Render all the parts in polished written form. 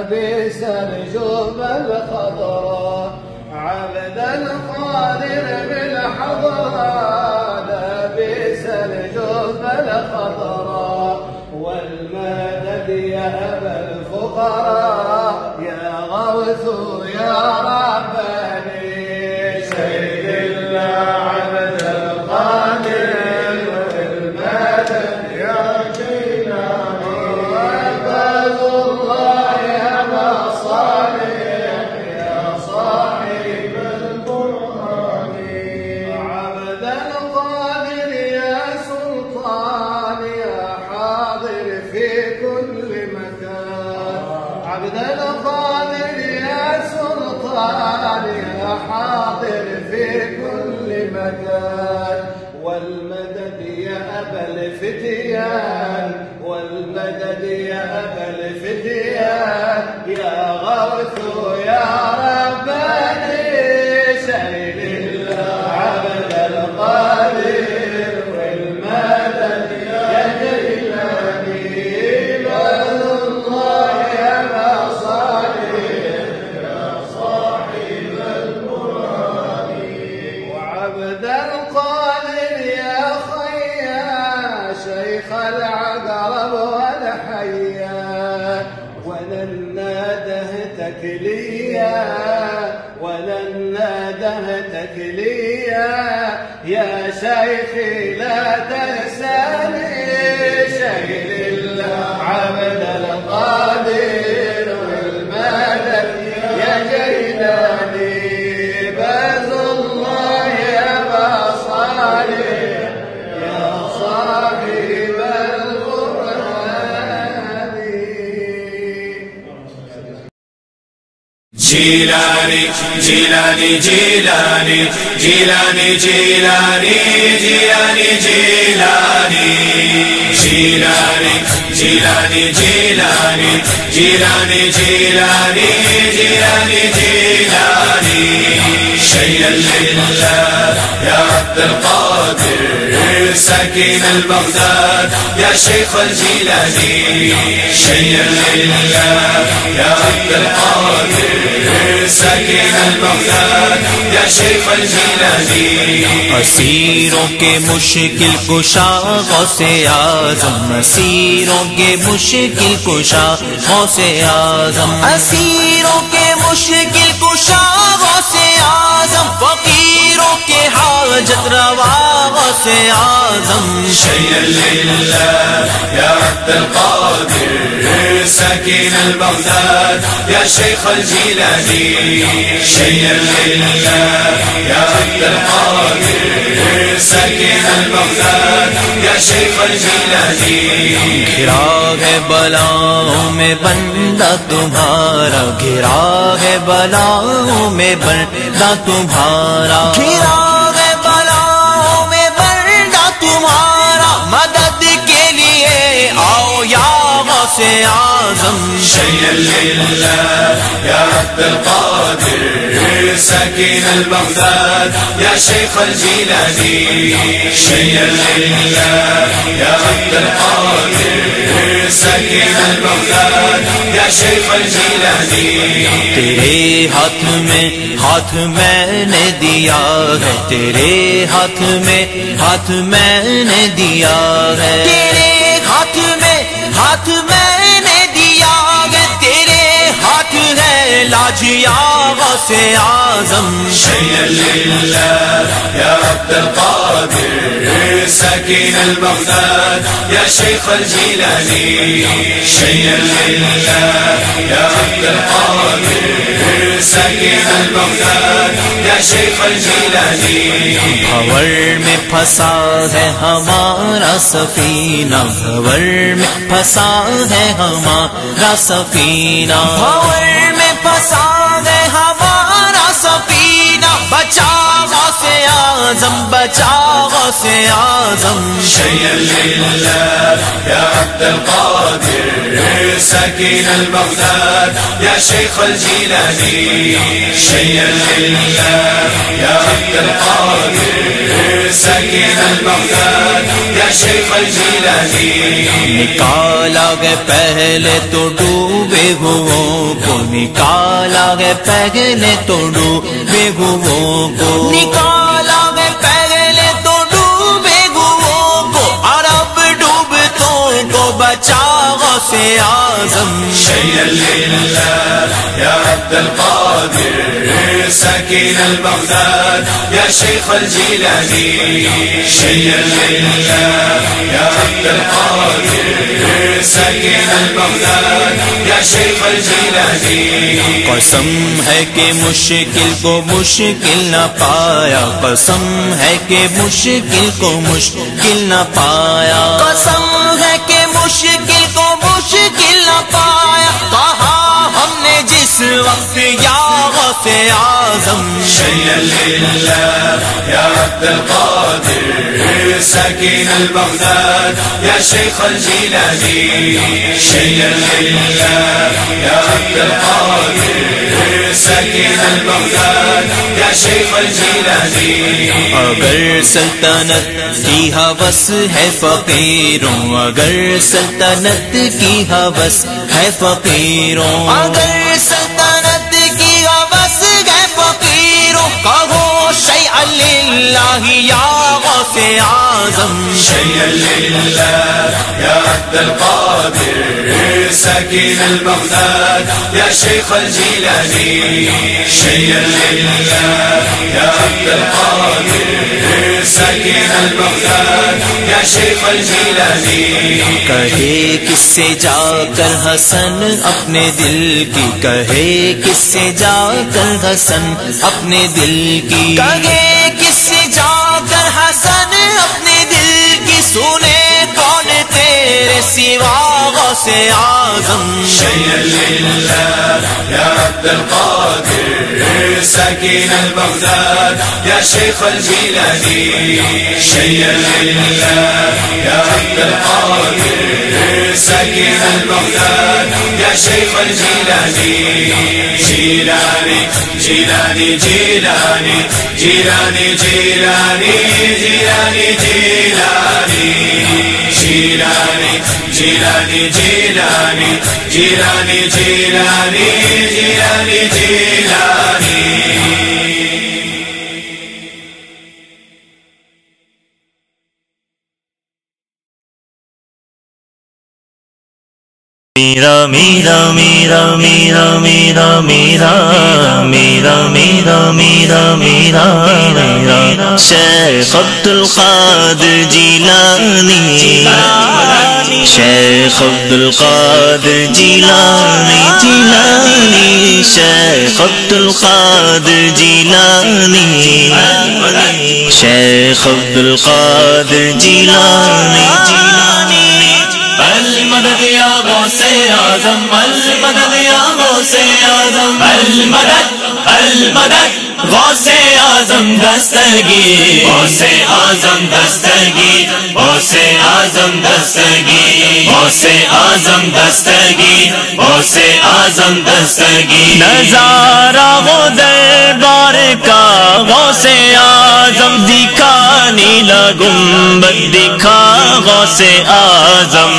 لابس الجوب الخضراء عبد القادر بالحضرة لابس الجوب الخضراء والمدد يا أبا الفقراء يا غوث يا رباني سيد الله عبد القادر والمدد يا جيلاني عباد الله يا صالح يا صاحب القرآن عبد القادر يا سلطان يا حاضر في كل مكان عبد القادر يا سلطان يا حاضر في كل مكان والمدد يا أبا الفتيان والمدد يا أبا الفتيان يا غوث يا رباني سيد الله عبد القادر والمدد يا جيلاني عباد الله يا صالح يا صاحب القرآن وعبد القادر يا خيا شيخ العقرب والحيا ولن نادهتك ليا ولن نادهتك ليا يا شيخي لا تنساني شيخ الله عبد القادر والمدد يا جيلاني باز الله يا صالح يا صاحب القرآن جیلانی جیلانی جیلانی جیلانی جیلانی جیلانی جیلانی جیلانی جیلانی جیلانی جیلانی جیلانی جیلانی جیلانی شيئا لله يا عبد القادر ساكن البغداد يا شيخ الجيلاني شيئا لله يا عبد القادر ساكن البغداد يا شيخ الجيلاني اسیروں کے مشکل کشا غوث اعظم اسیروں کے مشکل کشا غوث اعظم اسیروں کے مشکل کشا غوث اعظم فقیروں کے حاجت روا غوث اعظم شيئا لله يا عبد القادر ساكن البغداد يا شيخ الجيلاني شيئا لله يا عبد القادر ساكن البغداد يا شيخ الجيلاني گھرا ہے بلاؤں میں بندہ تمہارا گھرا ہے بلاؤں میں بندہ تمہارا گھرا ہے بلاؤں میں بندہ تمہارا مدد کے لیے آؤ یا غوث اعظم شيئا لله يا عبد القادر ساكن البغداد يا شيخ الجيلاني شيئا لله يا عبد القادر ساكن البغداد يا شيخ الجيلاني تیرے ہاتھ میں نے دیا ہے تیرے ہاتھ میں نے دیا ہے تیرے ہاتھ میں نے دیا ہے تیرے ہاتھ ہے لاج یا غوث اعظم شيئا لله يا عبد القادر ساكن البغداد يا شيخ الجيلاني شيئا لله يا عبد القادر ساكن البغداد يا شيخ الجيلاني بھور میں پھنسا ہے ہمارا سفینہ بھور میں پھنسا ہے ہمارا سفینہ بھور میں پھنسا ہے ہمارا سفینہ بچا غوث اعظم بچا غوث اعظم شيئا لله يا عبد القادر ساكن البغداد يا شيخ الجيلاني شيئا لله يا عبد القادر ساكن البغداد يا شيخ الجيلاني نکالا گیا پہلے تو ڈوبے ہووں کو نکالا گیا پہلے تو ڈوبے ہووں کو نکالا گیا پہلے تو ڈوبے ہووں کو عرب ڈوبتوں کو بچا غوث اعظم شيئا لله يا عبد القادر ساكن البغداد يا شيخ الجيلاني شيئا لله يا عبد القادر ساكن البغداد يا شيخ الجيلاني قسم ہے کہ مشکل کو مشکل نہ پایا قسم ہے کہ مشکل کو مشکل نہ پایا قسم ہے کہ مشکل کو مشکل نہ پایا کہا ہم نے جس وقت یا غوث اعظم شيئا لله يا عبد القادر ساكن البغداد يا شيخ الجيلاني شيئا لله يا عبد القادر ساكن البغداد يا شيخ الجيلاني اگر سلطنت کی ہوس ہے فقیروں اگر سلطنت کی ہوس ہے فقیروں اگر سلطنت کی ہوس ہے فقیروں کہو شیئا للہ یا غوث اعظم شيئا لله يا عبد القادر ساكن البغداد يا شيخ الجيلاني شيئا لله يا عبد القادر ساكن البغداد يا شيخ الجيلاني کہے کس سے جا کر حسن اپنے دل کی کہے کس سے جا کر حسن اپنے دل کی کہے کس سے جا کر حسن اپنے دل کی سنے کون تیرے سوا غوث اعظم شيئا لله يا عبد القادر ساكن البغداد يا شيخ الجيلاني شيئا لله يا عبد القادر ساكن البغداد يا شيخ الجيلاني جيلاني جيلاني جيلاني جيلاني جيلاني جيلاني جيلاني جيلاني جيلاني جيلاني جيلاني جيلاني جيلاني جيلاني میرا میرا میرا میرا میرا میرا میرا میرا میرا میرا میرا شیخ عبد القادر جیلانی شیخ عبد القادر جیلانی جیلانی شیخ عبد القادر جیلانی شیخ عبد القادر جیلانی جیلانی المدد یا غوث اعظم المدد یا غوث اعظم المدد المدد غوث اعظم دستگیر غوث اعظم دستگیر غوث اعظم دستگیر غوث اعظم دستگیر غوث اعظم دستگیر نظارہ وہ دربار کا غوث اعظم دکھا نیلا گنبد دکھا غوث اعظم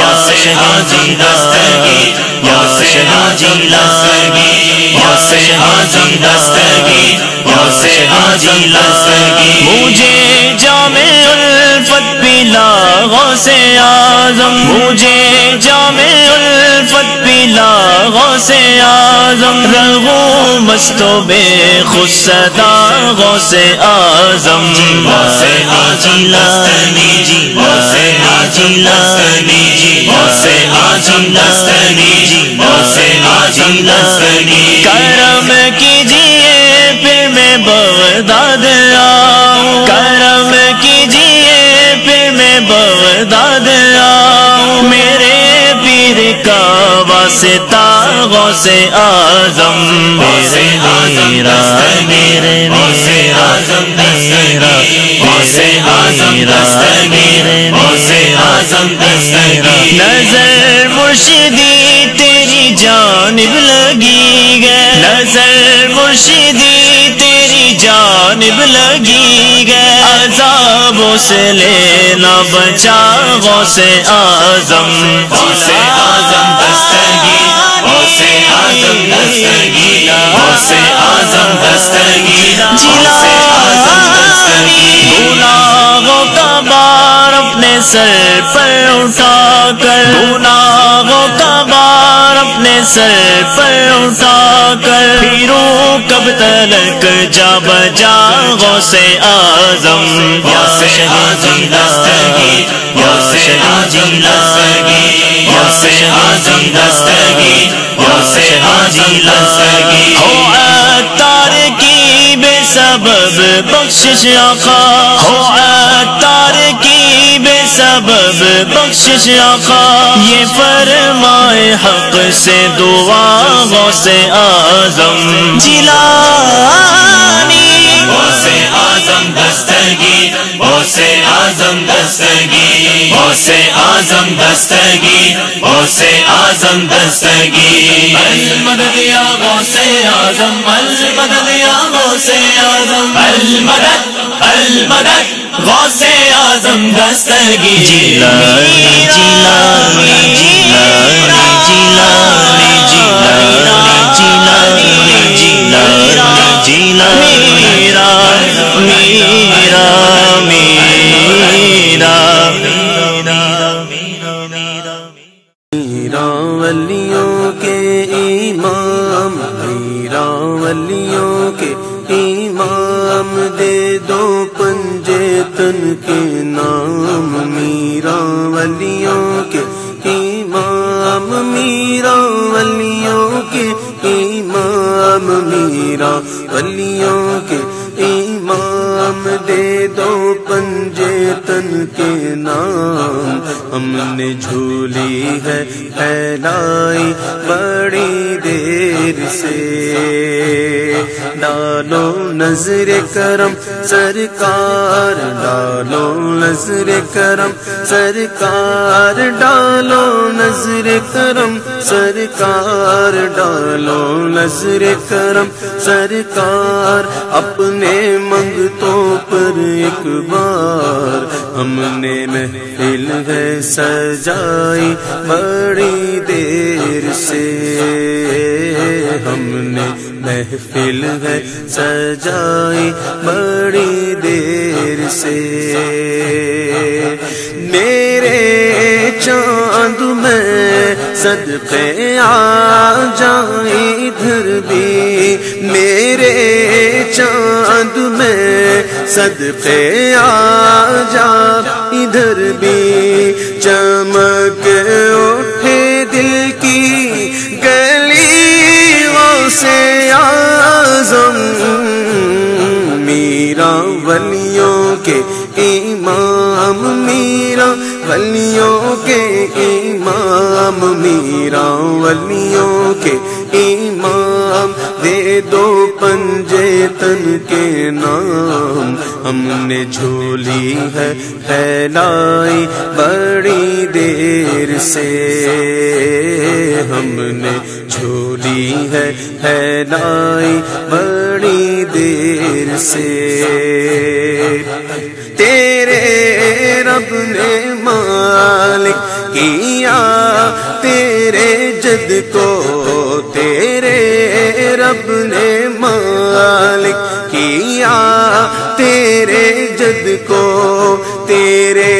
یا شہید دستگیر یا شہید دستگیر یا شہید دستگیر یا شہید دستگیر مجھے جام الفت پلا غوث اعظم مجھے جام الفت پلا غوث اعظم رہوں مست و بے خود صدا غوث اعظم غوث اعظم دستگیر غوث اعظم دستگیر غوث اعظم دستگیر غوث اعظم دستگیر کرم کیجیے پھر میں بغداد آؤں کرم کیجیے پھر میں بغداد آؤں میرے پیر کا واسطہ غوث اعظم میرے میرا میرے میرا میرا نظر مرشدی تیری جانب لگی گئے نظر مرشدی تیری جانب لگی گئے عذابوں سے لینا بچا غوث اعظم غوث اعظم دستگیر غوث اعظم دستگیر غوث اعظم دستگیر غوث اعظم دستگیر گناہوں کا بار اپنے سر پر اٹھا کر گناہوں کا بار اپنے سر پر اٹھا کر پھروں کب تلک جا بجا غوث اعظم یا شہید دستگیر یا شہید دستگیر غوث اعظم دستگیر غوث اعظم دستگیر ہو عطار کی بے سبب بخشش آقا ہو عطار کی بے سبب بخشش آقا یہ فرمائے حق سے دعا غوث اعظم جیلانی غوث اعظم دستگیر غوث اعظم دستگیر غوث اعظم دستگیر غوث اعظم دستگیر المدد یا غوث اعظم المدد یا غوث اعظم المدد المدد غوث اعظم دستگیر جیلانی جیلانی جیلانی جیلانی جیلانی جیلانی جیلانی میرا میرا میرا ولیوں کے امام میرا ولیوں کے امام دے دو پنجے تن کے نام میرا ولیوں کے امام میرا ولیوں کے امام میرا ولیوں کے امام دے دو پنجے تن کے نام ہم نے جھولی ہے پھیلائی بڑی دیر سے ڈالو نظر کرم سرکار ڈالو نظر کرم سرکار ڈالو نظر کرم سرکار ڈالو نظر کرم سرکار اپنے منگتوں پر ایک بار ہم نے محفل ہے سجائی بڑی دیر سے ہم نے محفل ہے سجائی بڑی دیر سے میرے چاند میں صدقے آ جائیں ادھر بھی میرے چاند میں صدقے آ جا ادھر بھی چمک اٹھے دل کی گلیوں سے اعظم میرا ولیوں کے امام میرا ولیوں کے امام میرا ولیوں کے امام دے دو پنجے تن کے نام ہم نے جھولی ہے پھیلائی بڑی دیر سے ہم نے جھولی ہے پھیلائی بڑی دیر سے تیرے رب نے مالک کیا تیرے جد کو تیرے رب نے مالک کیا تیرے جد کو تیرے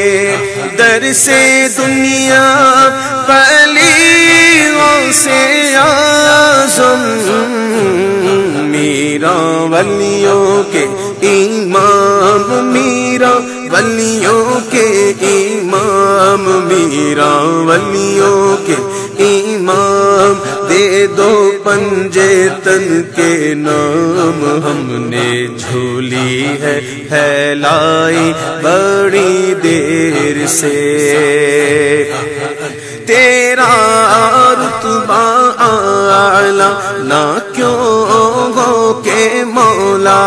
در سے دنیا ولیوں سے اعظم میرا ولیوں کے امام میرا ولیوں کے امام میرا ولیوں کے امام دے دو پنجے تن کے نام ہم نے جھولی ہے پھیلائی بڑی دیر سے تیرا رتبہ اعلی نہ کیوں ہو کہ مولا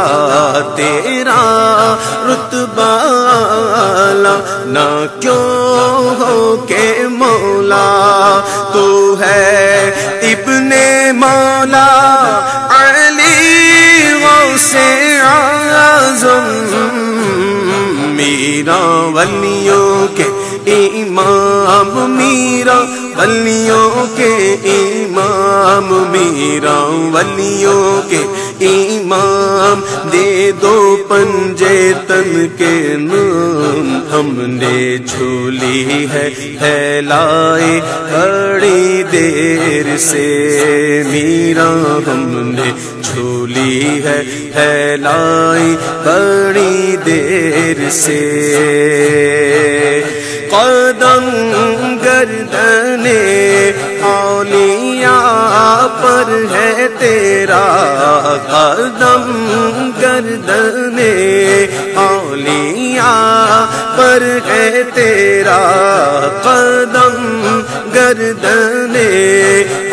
تیرا رتبہ اعلی نہ کیوں ہو کہ مولا تو ہے ابن مولا علی غوث اعظم میرا ولیوں کے امام میرا ولیوں کے امام میرا ولیوں کے امام دے دو پنجے تن کے نام ہم نے جھولی ہے لائے بڑی دیر سے میرا ہم نے جھولی ہے لائی بڑی دیر سے قدم گردن اولیاء پر ہے تیرا قدم گردن اولیاء پر ہے تیرا قدم گردن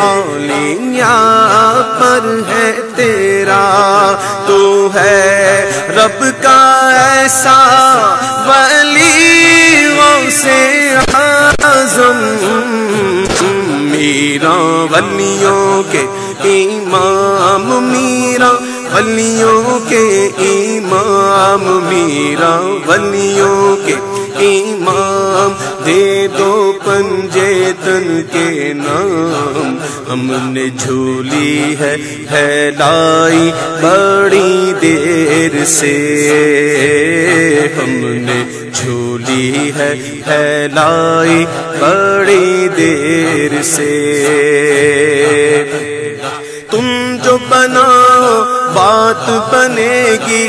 اولیاء پر ہے تیرا تو ہے رب کا ایسا ولی غوث اعظم میرا ولیوں کے امام میرا ولیوں کے امام میرا ولیوں کے امام دے دو پنجے تن کے نام ہم نے جھولی ہے لائی بڑی دیر سے ہم نے جھولی ہے لائی بڑی دیر سے تم جو بناؤ بات بنے گی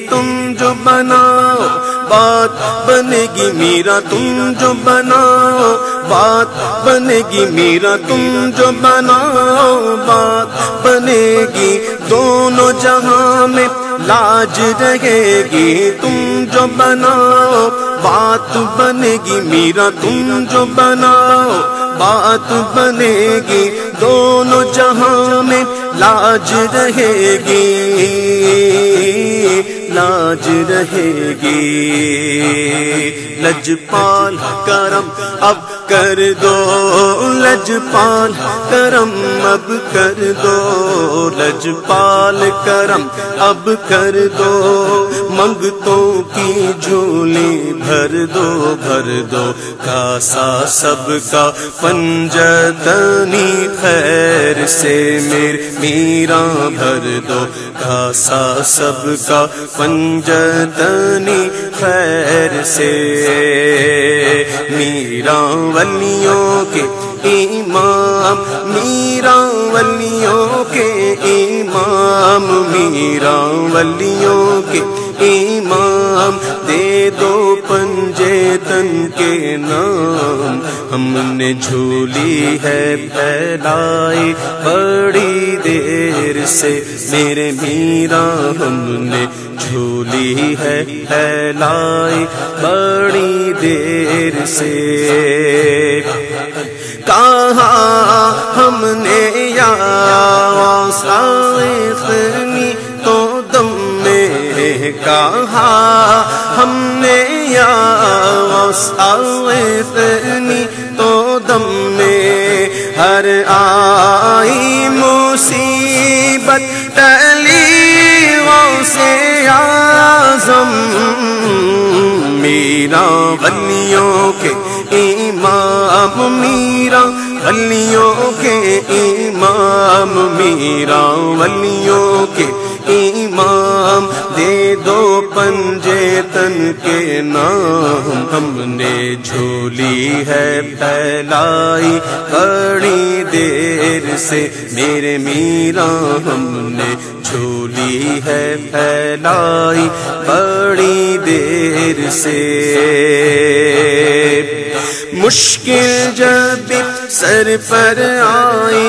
تم جو بناؤ بات بنے گی میرا تم جو بناؤ بات بنے گی میرا تم جو بناؤ بات بنے گی دونوں جہاں میں لاج رہے گی تم جو بناؤ بات بنے گی میرا تم جو بناؤ بات بنے گی دونوں جہاں میں لاج رہے گی لاج رہے گی لجپال کرم اب کر دو لجپال کرم اب کر دو لجپال کرم اب کر دو منگتوں کی جھولی بھر دو کاسا سب کا پنجتنی خیر سے میرا بھر دو کاسا سب کا پنجتنی خیر سے میرا ولیوں کے امام میرا ولیوں کے امام میرا ولیوں کے امام دے دو پنجے تن کے نام ہم نے جھولی ہے پھیلائی بڑی دیر سے میرے میرا ہم نے جھولی ہے پھیلائی بڑی دیر سے کہاں ہم نے یا سائقنی تو دم میں کہاں ہم نے یا سائقنی تو دم میں ہر آئی مصیبت ٹلی غوث اعظم میرا ولیوں کے امام میرا ولیوں کے امام میرا ولیوں کے امام دے دو پنجے تن کے نام ہم نے جھولی ہے پھیلائی بڑی دیر سے میرے میرا ہم نے جھولی ہے پھیلائی بڑی دیر سے مشکل جب سر پر آئی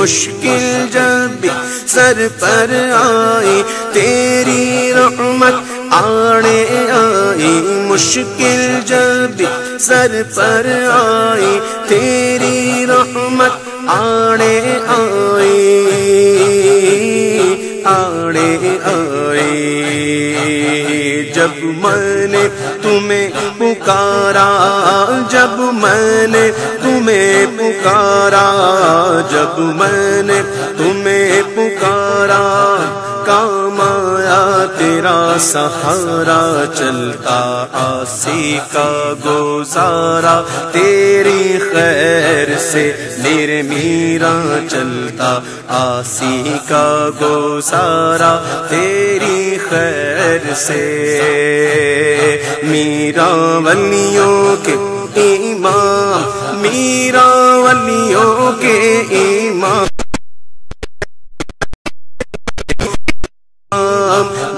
مشکل جب بھی سر پر آئی تیری رحمت آڑے آئی مشکل جب بھی سر پر آئی تیری رحمت آڑے آئی آڑے آئی جب میں نے تمہیں پکارا جب میں نے تمہیں پکارا جب میں نے تمہیں پکارا کام آیا تیرا سہارا چلتا آسی کا گزارا تیری خیر سے میرے میرا چلتا آسی کا گزارا تیری خیر سے میرا ولیوں کے امام میرا ولیوں کے امام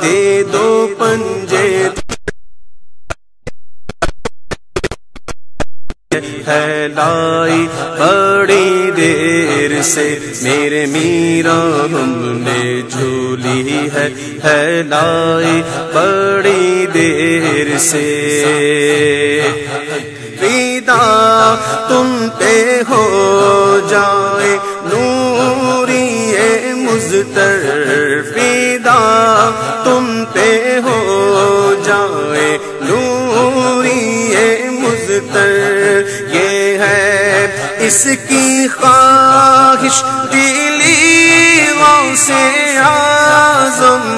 دے دو پنجے ہے لائی بڑی دیر سے میرے میرا ہم نے جھولی ہے لائی بڑی دیر سے فدا تم پہ ہو جائے نوری مزتر فدا تم پہ ہو جائے نوری مزتر یہ ہے اس کی خواہش دلی غوث اعظم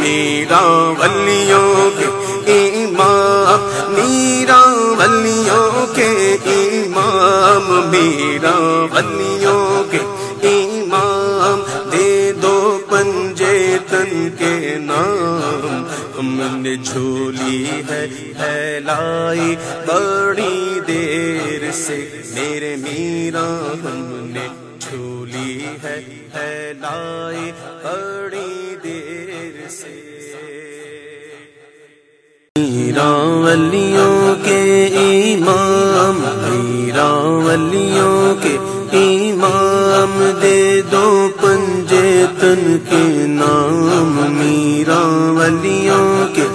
میرا ولیوں کے امام میرا ولیوں کے امام میرا ولیوں کے امام دے دو پنجے تن کے نام ہم نے جھولی ہے لائی بڑی دیر سے میرے میرا ہم نے جھولی ہے لائی بڑی دیر سے میرا ولیوں کے امام میرا ولیوں کے امام دے دو پنجے تن کے نام میرا ولیوں کے